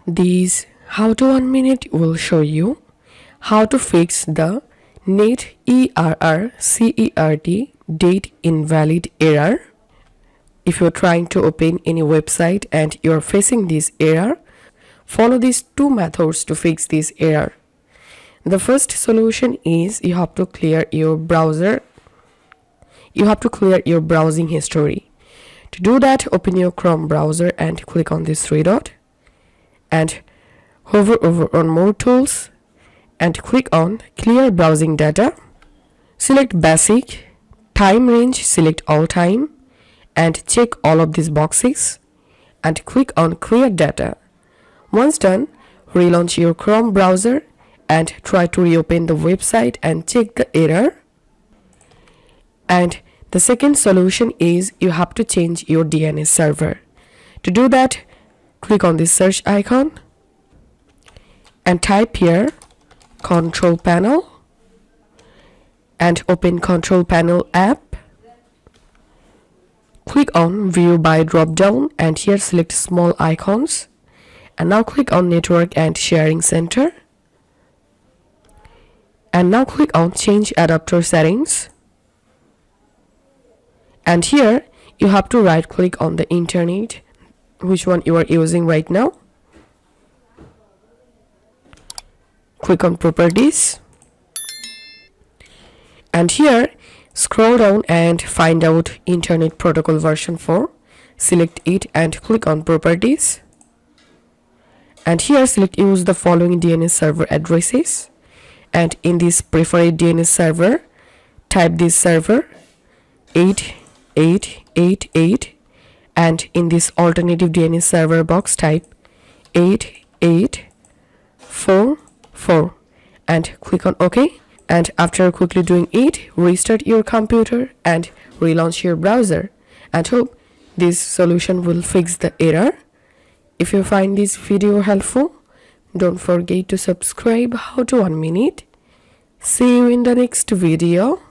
This How to 1 Minute will show you how to fix the NET ERR CERT date invalid error. If you're trying to open any website and you're facing this error, follow these two methods to fix this error. The first solution is you have to clear your browser. You have to clear your browsing history. To do that, open your Chrome browser and click on this three dot and hover over on More Tools and click on Clear Browsing Data. Select Basic, Time Range, select All Time and check all of these boxes and click on Clear Data. Once done, relaunch your Chrome browser and try to reopen the website and check the error. And the second solution is you have to change your DNS server. To do that, click on this search icon and type here Control Panel and open Control Panel app. Click on View by drop down and here select small icons and now click on Network and Sharing Center and now click on Change Adapter Settings. And here you have to right click on the internet, which one you are using right now. Click on Properties and here scroll down and find out Internet Protocol version 4. Select it and click on Properties and here select Use the following DNS server addresses and in this preferred DNS server type this server 8888 and in this alternative DNS server box type 8844 and click on OK. And after quickly doing it, restart your computer and relaunch your browser and hope this solution will fix the error. If you find this video helpful, don't forget to subscribe How to 1 Minute. See you in the next video.